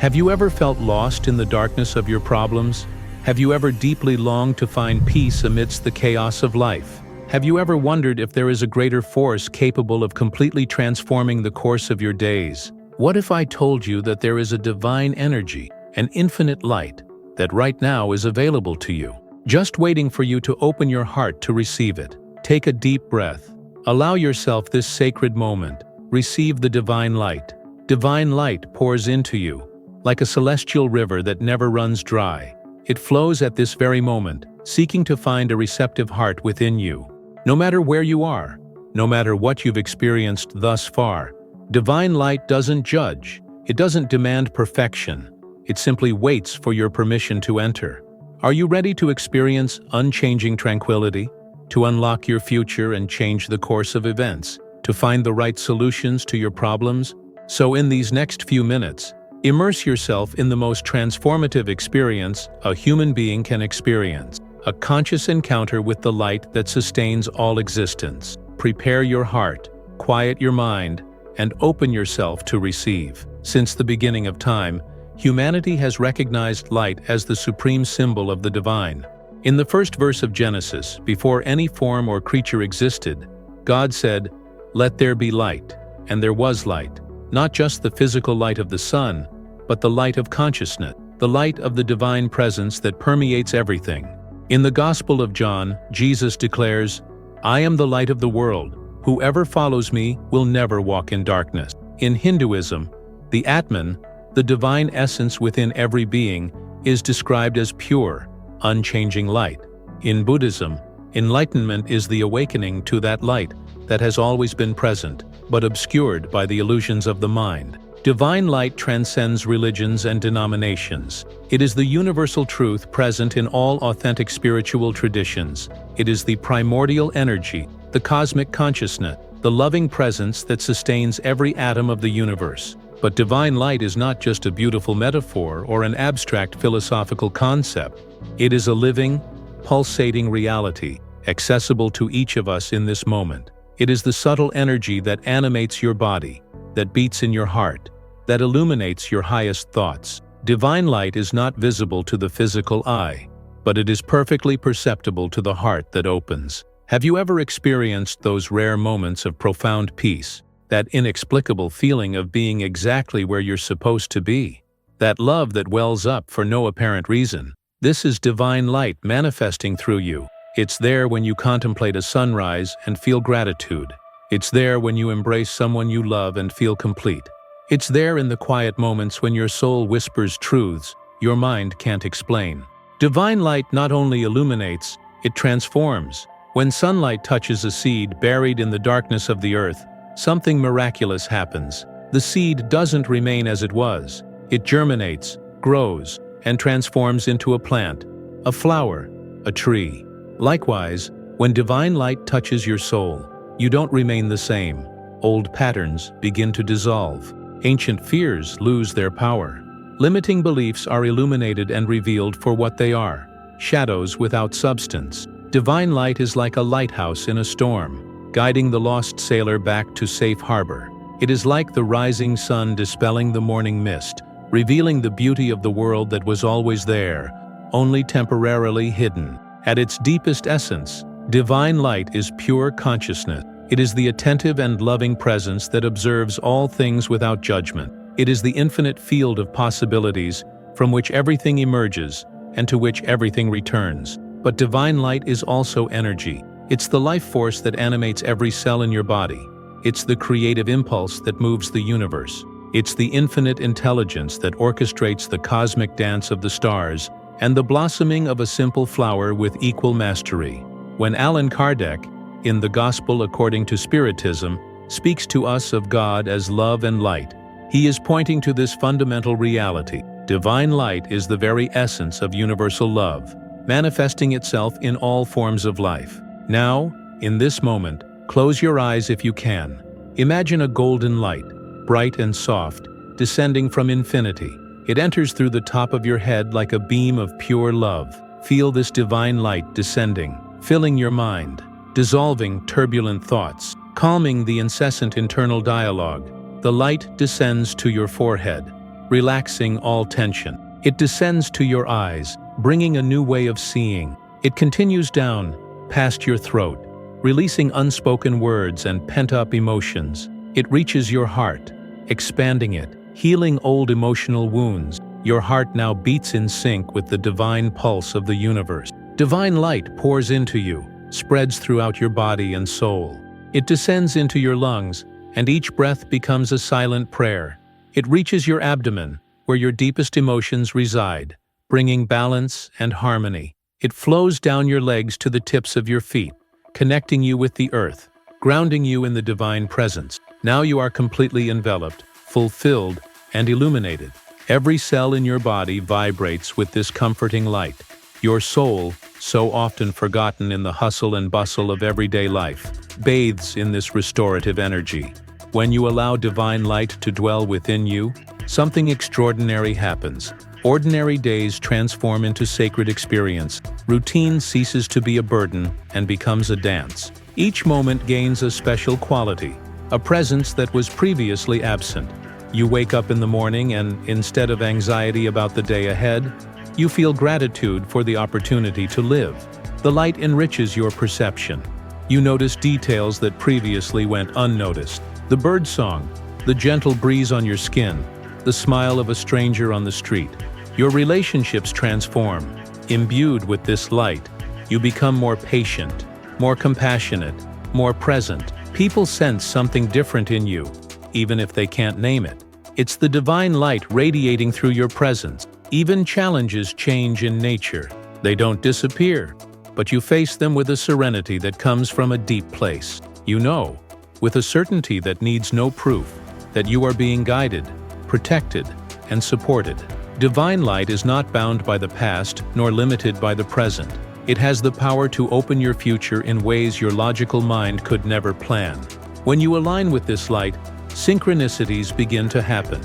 Have you ever felt lost in the darkness of your problems? Have you ever deeply longed to find peace amidst the chaos of life? Have you ever wondered if there is a greater force capable of completely transforming the course of your days? What if I told you that there is a divine energy, an infinite light, that right now is available to you, just waiting for you to open your heart to receive it? Take a deep breath. Allow yourself this sacred moment. Receive the divine light. Divine light pours into you, like a celestial river that never runs dry. It flows at this very moment, seeking to find a receptive heart within you. No matter where you are, no matter what you've experienced thus far, divine light doesn't judge. It doesn't demand perfection. It simply waits for your permission to enter. Are you ready to experience unchanging tranquility? To unlock your future and change the course of events? To find the right solutions to your problems? So in these next few minutes, immerse yourself in the most transformative experience a human being can experience. A conscious encounter with the light that sustains all existence. Prepare your heart, quiet your mind, and open yourself to receive. Since the beginning of time, humanity has recognized light as the supreme symbol of the divine. In the first verse of Genesis, before any form or creature existed, God said, "Let there be light," and there was light. Not just the physical light of the sun, but the light of consciousness, the light of the divine presence that permeates everything. In the Gospel of John, Jesus declares, "I am the light of the world. Whoever follows me will never walk in darkness." In Hinduism, the Atman, the divine essence within every being, is described as pure, unchanging light. In Buddhism, enlightenment is the awakening to that light that has always been present, but obscured by the illusions of the mind. Divine light transcends religions and denominations. It is the universal truth present in all authentic spiritual traditions. It is the primordial energy, the cosmic consciousness, the loving presence that sustains every atom of the universe. But divine light is not just a beautiful metaphor or an abstract philosophical concept. It is a living, pulsating reality, accessible to each of us in this moment. It is the subtle energy that animates your body, that beats in your heart, that illuminates your highest thoughts. Divine light is not visible to the physical eye, but it is perfectly perceptible to the heart that opens. Have you ever experienced those rare moments of profound peace, that inexplicable feeling of being exactly where you're supposed to be? That love that wells up for no apparent reason? This is divine light manifesting through you. It's there when you contemplate a sunrise and feel gratitude. It's there when you embrace someone you love and feel complete. It's there in the quiet moments when your soul whispers truths your mind can't explain. Divine light not only illuminates, it transforms. When sunlight touches a seed buried in the darkness of the earth, something miraculous happens. The seed doesn't remain as it was. It germinates, grows, and transforms into a plant, a flower, a tree. Likewise, when divine light touches your soul, you don't remain the same. Old patterns begin to dissolve. Ancient fears lose their power. Limiting beliefs are illuminated and revealed for what they are, shadows without substance. Divine light is like a lighthouse in a storm, guiding the lost sailor back to safe harbor. It is like the rising sun dispelling the morning mist, revealing the beauty of the world that was always there, only temporarily hidden. At its deepest essence, divine light is pure consciousness. It is the attentive and loving presence that observes all things without judgment. It is the infinite field of possibilities from which everything emerges and to which everything returns. But divine light is also energy. It's the life force that animates every cell in your body. It's the creative impulse that moves the universe. It's the infinite intelligence that orchestrates the cosmic dance of the stars and the blossoming of a simple flower with equal mastery. When Allan Kardec, in the Gospel according to Spiritism, speaks to us of God as love and light, he is pointing to this fundamental reality. Divine light is the very essence of universal love, manifesting itself in all forms of life. Now, in this moment, close your eyes if you can. Imagine a golden light, bright and soft, descending from infinity. It enters through the top of your head like a beam of pure love. Feel this divine light descending, filling your mind, dissolving turbulent thoughts, calming the incessant internal dialogue. The light descends to your forehead, relaxing all tension. It descends to your eyes, bringing a new way of seeing. It continues down, past your throat, releasing unspoken words and pent-up emotions. It reaches your heart, expanding it, healing old emotional wounds. Your heart now beats in sync with the divine pulse of the universe. Divine light pours into you, spreads throughout your body and soul. It descends into your lungs, and each breath becomes a silent prayer. It reaches your abdomen, where your deepest emotions reside, bringing balance and harmony. It flows down your legs to the tips of your feet, connecting you with the earth, grounding you in the divine presence. Now you are completely enveloped, fulfilled, and illuminated. Every cell in your body vibrates with this comforting light. Your soul, so often forgotten in the hustle and bustle of everyday life, bathes in this restorative energy. When you allow divine light to dwell within you, something extraordinary happens. Ordinary days transform into sacred experience. Routine ceases to be a burden and becomes a dance. Each moment gains a special quality, a presence that was previously absent. You wake up in the morning and, instead of anxiety about the day ahead, you feel gratitude for the opportunity to live. The light enriches your perception. You notice details that previously went unnoticed. The bird song, the gentle breeze on your skin, the smile of a stranger on the street. Your relationships transform. Imbued with this light, you become more patient, more compassionate, more present. People sense something different in you, even if they can't name it. It's the divine light radiating through your presence. Even challenges change in nature. They don't disappear, but you face them with a serenity that comes from a deep place. You know, with a certainty that needs no proof, that you are being guided, protected, and supported. Divine light is not bound by the past nor limited by the present. It has the power to open your future in ways your logical mind could never plan. When you align with this light, synchronicities begin to happen.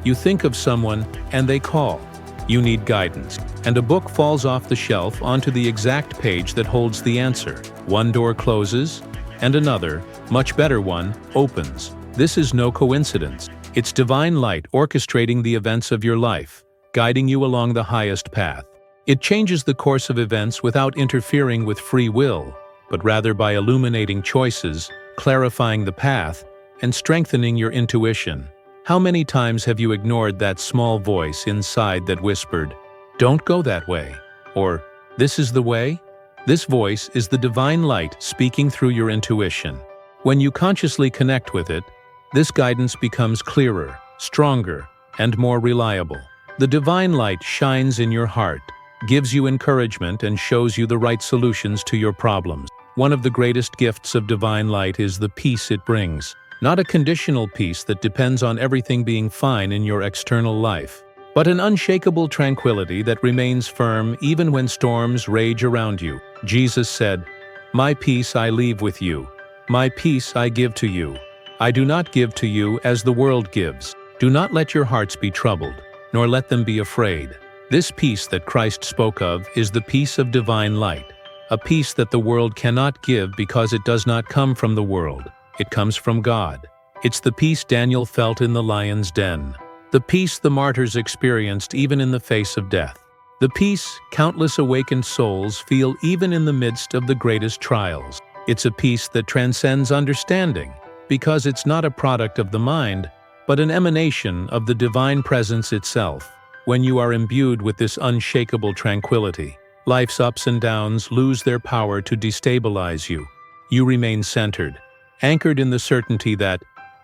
You think of someone and they call. You need guidance, and a book falls off the shelf onto the exact page that holds the answer. One door closes, and another, much better one, opens. This is no coincidence. It's divine light orchestrating the events of your life, guiding you along the highest path. It changes the course of events without interfering with free will, but rather by illuminating choices, clarifying the path, and strengthening your intuition. How many times have you ignored that small voice inside that whispered, "Don't go that way," or "This is the way"? This voice is the divine light speaking through your intuition. When you consciously connect with it, this guidance becomes clearer, stronger, and more reliable. The divine light shines in your heart, gives you encouragement, and shows you the right solutions to your problems. One of the greatest gifts of divine light is the peace it brings. Not a conditional peace that depends on everything being fine in your external life, but an unshakable tranquility that remains firm even when storms rage around you. Jesus said, "My peace I leave with you. My peace I give to you. I do not give to you as the world gives. Do not let your hearts be troubled, nor let them be afraid." This peace that Christ spoke of is the peace of divine light, a peace that the world cannot give because it does not come from the world. It comes from God. It's the peace Daniel felt in the lion's den, the peace the martyrs experienced even in the face of death, the peace countless awakened souls feel even in the midst of the greatest trials. It's a peace that transcends understanding, because it's not a product of the mind, but an emanation of the divine presence itself. When you are imbued with this unshakable tranquility, life's ups and downs lose their power to destabilize you. You remain centered, anchored in the certainty that,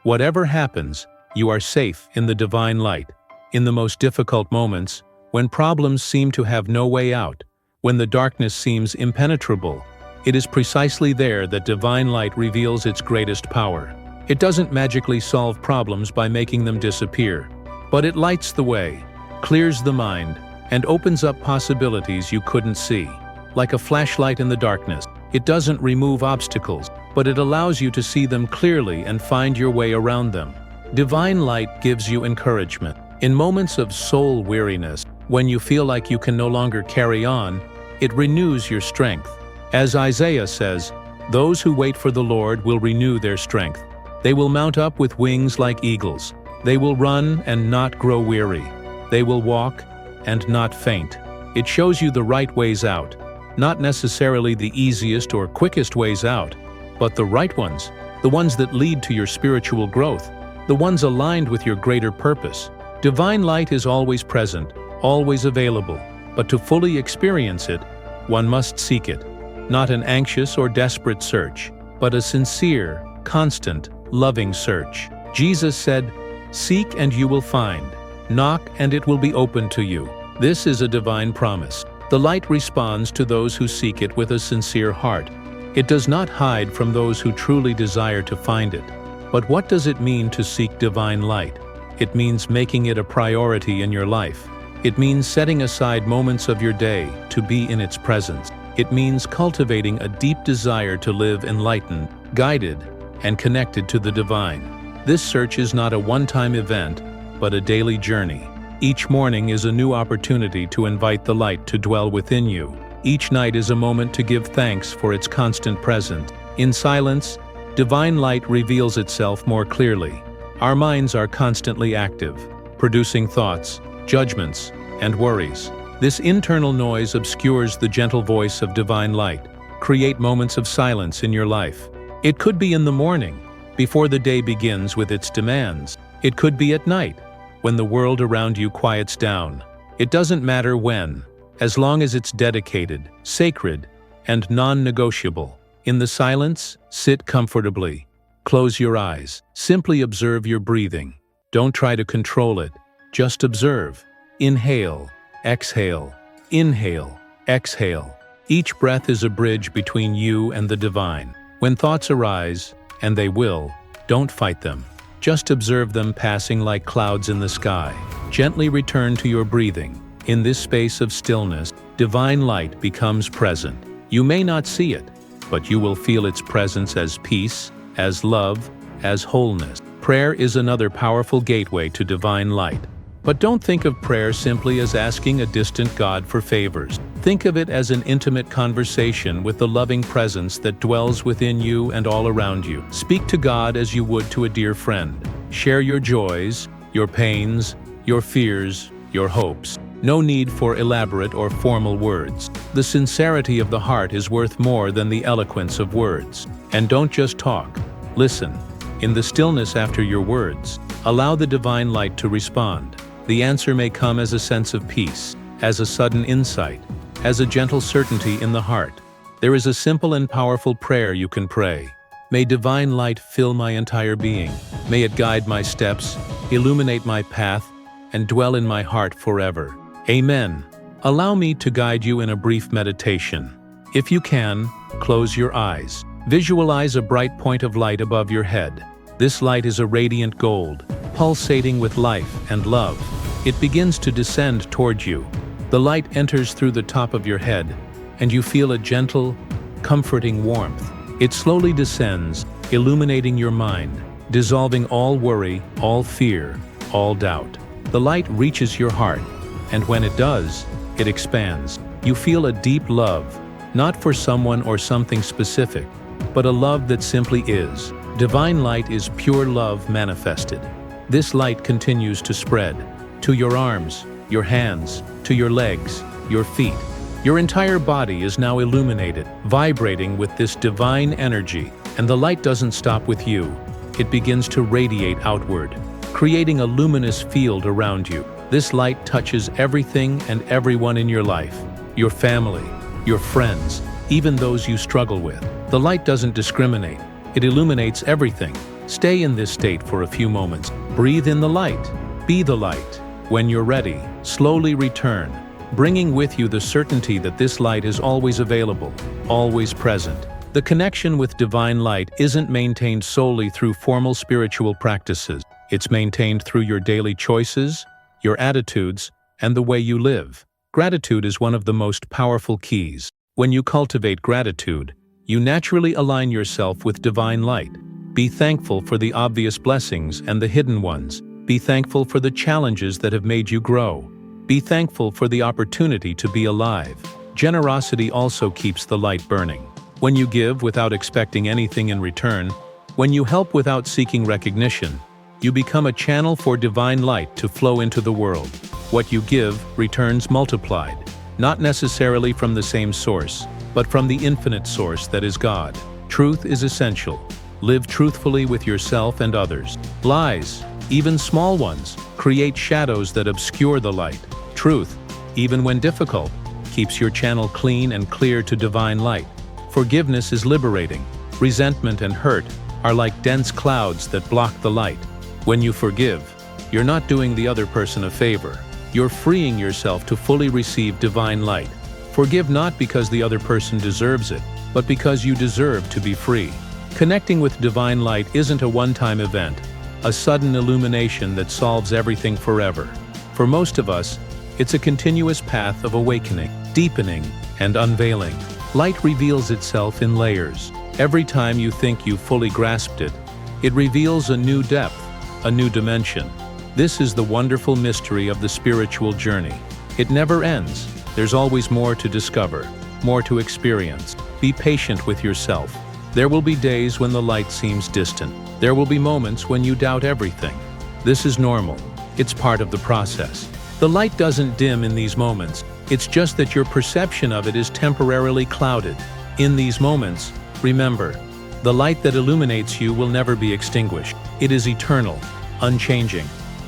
whatever happens, you are safe in the divine light. In the most difficult moments, when problems seem to have no way out, when the darkness seems impenetrable, it is precisely there that divine light reveals its greatest power. It doesn't magically solve problems by making them disappear, but it lights the way, clears the mind, and opens up possibilities you couldn't see. Like a flashlight in the darkness, it doesn't remove obstacles, but it allows you to see them clearly and find your way around them. Divine light gives you encouragement. In moments of soul weariness, when you feel like you can no longer carry on, it renews your strength. As Isaiah says, "Those who wait for the Lord will renew their strength. They will mount up with wings like eagles. They will run and not grow weary. They will walk and not faint. It shows you the right ways out, not necessarily the easiest or quickest ways out, but the right ones, the ones that lead to your spiritual growth, the ones aligned with your greater purpose. Divine light is always present, always available, but to fully experience it, one must seek it. Not an anxious or desperate search, but a sincere, constant, loving search. Jesus said, "Seek and you will find. Knock and it will be opened to you." This is a divine promise. The light responds to those who seek it with a sincere heart. It does not hide from those who truly desire to find it. But what does it mean to seek divine light? It means making it a priority in your life. It means setting aside moments of your day to be in its presence. It means cultivating a deep desire to live enlightened, guided, and connected to the divine. This search is not a one-time event, but a daily journey. Each morning is a new opportunity to invite the light to dwell within you. Each night is a moment to give thanks for its constant presence. In silence, divine light reveals itself more clearly. Our minds are constantly active, producing thoughts, judgments, and worries. This internal noise obscures the gentle voice of divine light. Create moments of silence in your life. It could be in the morning, before the day begins with its demands. It could be at night, when the world around you quiets down. It doesn't matter when, as long as it's dedicated, sacred, and non-negotiable. In the silence, sit comfortably. Close your eyes. Simply observe your breathing. Don't try to control it. Just observe. Inhale, exhale, inhale, exhale. Each breath is a bridge between you and the divine. When thoughts arise, and they will, don't fight them. Just observe them passing like clouds in the sky. Gently return to your breathing. In this space of stillness, divine light becomes present. You may not see it, but you will feel its presence as peace, as love, as wholeness. Prayer is another powerful gateway to divine light. But don't think of prayer simply as asking a distant God for favors. Think of it as an intimate conversation with the loving presence that dwells within you and all around you. Speak to God as you would to a dear friend. Share your joys, your pains, your fears, your hopes. No need for elaborate or formal words. The sincerity of the heart is worth more than the eloquence of words. And don't just talk. Listen. In the stillness after your words, allow the divine light to respond. The answer may come as a sense of peace, as a sudden insight, as a gentle certainty in the heart. There is a simple and powerful prayer you can pray. May divine light fill my entire being. May it guide my steps, illuminate my path, and dwell in my heart forever. Amen. Allow me to guide you in a brief meditation. If you can, close your eyes. Visualize a bright point of light above your head. This light is a radiant gold, pulsating with life and love. It begins to descend toward you. The light enters through the top of your head, and you feel a gentle, comforting warmth. It slowly descends, illuminating your mind, dissolving all worry, all fear, all doubt. The light reaches your heart, and when it does, it expands. You feel a deep love, not for someone or something specific, but a love that simply is. Divine light is pure love manifested. This light continues to spread to your arms, your hands, to your legs, your feet. Your entire body is now illuminated, vibrating with this divine energy. And the light doesn't stop with you. It begins to radiate outward, creating a luminous field around you. This light touches everything and everyone in your life. Your family, your friends, even those you struggle with. The light doesn't discriminate. It illuminates everything. Stay in this state for a few moments. Breathe in the light. Be the light. When you're ready, slowly return, bringing with you the certainty that this light is always available, always present. The connection with divine light isn't maintained solely through formal spiritual practices. It's maintained through your daily choices, your attitudes, and the way you live. Gratitude is one of the most powerful keys. When you cultivate gratitude, you naturally align yourself with divine light. Be thankful for the obvious blessings and the hidden ones. Be thankful for the challenges that have made you grow. Be thankful for the opportunity to be alive. Generosity also keeps the light burning. When you give without expecting anything in return, when you help without seeking recognition, You become a channel for divine light to flow into the world. What you give returns multiplied, not necessarily from the same source, but from the infinite source that is God. Truth is essential. Live truthfully with yourself and others. Lies, even small ones, create shadows that obscure the light. Truth, even when difficult, keeps your channel clean and clear to divine light. Forgiveness is liberating. Resentment and hurt are like dense clouds that block the light. When you forgive, you're not doing the other person a favor. You're freeing yourself to fully receive divine light. Forgive not because the other person deserves it, but because you deserve to be free. Connecting with divine light isn't a one-time event, a sudden illumination that solves everything forever. For most of us, it's a continuous path of awakening, deepening, and unveiling. Light reveals itself in layers. Every time you think you've fully grasped it, it reveals a new depth, a new dimension. This is the wonderful mystery of the spiritual journey. It never ends. There's always more to discover, more to experience. Be patient with yourself. There will be days when the light seems distant. There will be moments when you doubt everything. This is normal. It's part of the process. The light doesn't dim in these moments. It's just that your perception of it is temporarily clouded. In these moments, remember, the light that illuminates you will never be extinguished. It is eternal, unchanging,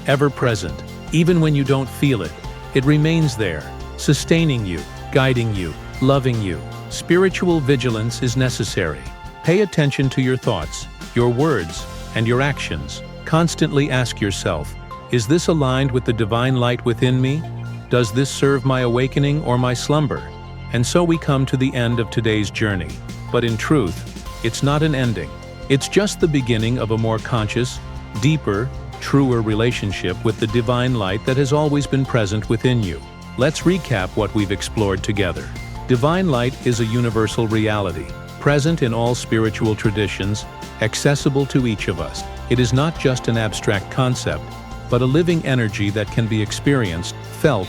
ever present. Even when you don't feel it, it remains there, sustaining you, guiding you, loving you. Spiritual vigilance is necessary. Pay attention to your thoughts, your words, and your actions. Constantly ask yourself, is this aligned with the divine light within me? Does this serve my awakening or my slumber? And so we come to the end of today's journey. But in truth, it's not an ending. It's just the beginning of a more conscious, deeper, truer relationship with the divine light that has always been present within you. Let's recap what we've explored together. Divine light is a universal reality, present in all spiritual traditions, accessible to each of us. It is not just an abstract concept, but a living energy that can be experienced, felt,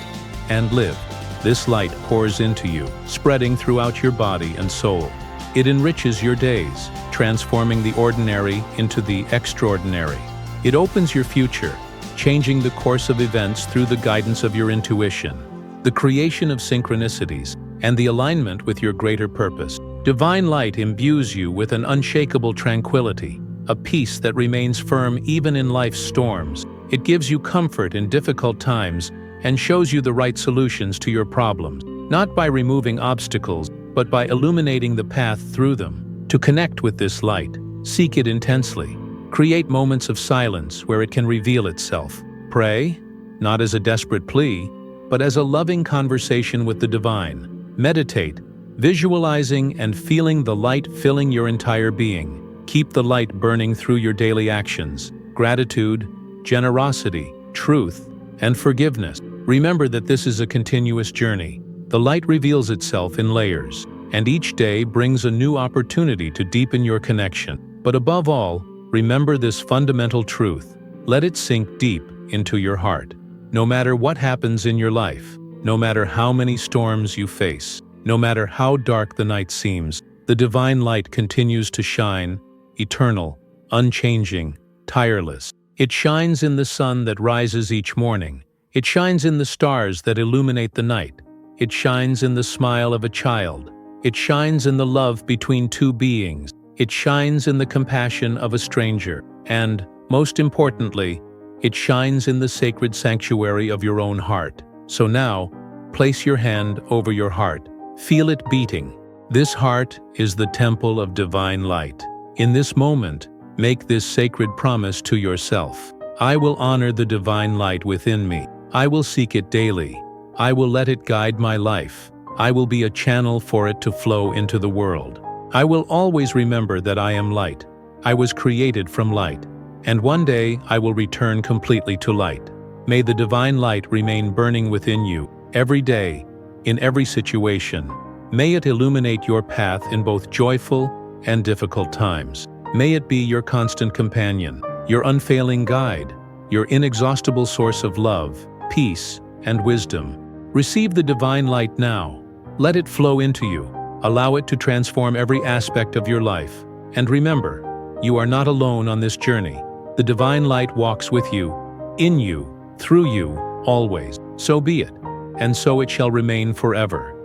and lived. This light pours into you, spreading throughout your body and soul. It enriches your days, transforming the ordinary into the extraordinary. It opens your future, changing the course of events through the guidance of your intuition, the creation of synchronicities, and the alignment with your greater purpose. Divine light imbues you with an unshakable tranquility, a peace that remains firm even in life's storms. It gives you comfort in difficult times and shows you the right solutions to your problems, not by removing obstacles, but by illuminating the path through them. To connect with this light, seek it intensely. Create moments of silence where it can reveal itself. Pray, not as a desperate plea, but as a loving conversation with the divine. Meditate, visualizing and feeling the light filling your entire being. Keep the light burning through your daily actions. Gratitude, generosity, truth, and forgiveness. Remember that this is a continuous journey. The light reveals itself in layers, and each day brings a new opportunity to deepen your connection. But above all, remember this fundamental truth. Let it sink deep into your heart. No matter what happens in your life, no matter how many storms you face, no matter how dark the night seems, the divine light continues to shine, eternal, unchanging, tireless. It shines in the sun that rises each morning. It shines in the stars that illuminate the night. It shines in the smile of a child. It shines in the love between two beings. It shines in the compassion of a stranger. And, most importantly, it shines in the sacred sanctuary of your own heart. So now, place your hand over your heart. Feel it beating. This heart is the temple of divine light. In this moment, make this sacred promise to yourself. I will honor the divine light within me. I will seek it daily. I will let it guide my life. I will be a channel for it to flow into the world. I will always remember that I am light. I was created from light. And one day I will return completely to light. May the divine light remain burning within you, every day, in every situation. May it illuminate your path in both joyful and difficult times. May it be your constant companion, your unfailing guide, your inexhaustible source of love, peace, and wisdom. Receive the divine light now. Let it flow into you. Allow it to transform every aspect of your life. And remember, you are not alone on this journey. The divine light walks with you, in you, through you, always. So be it, and so it shall remain forever.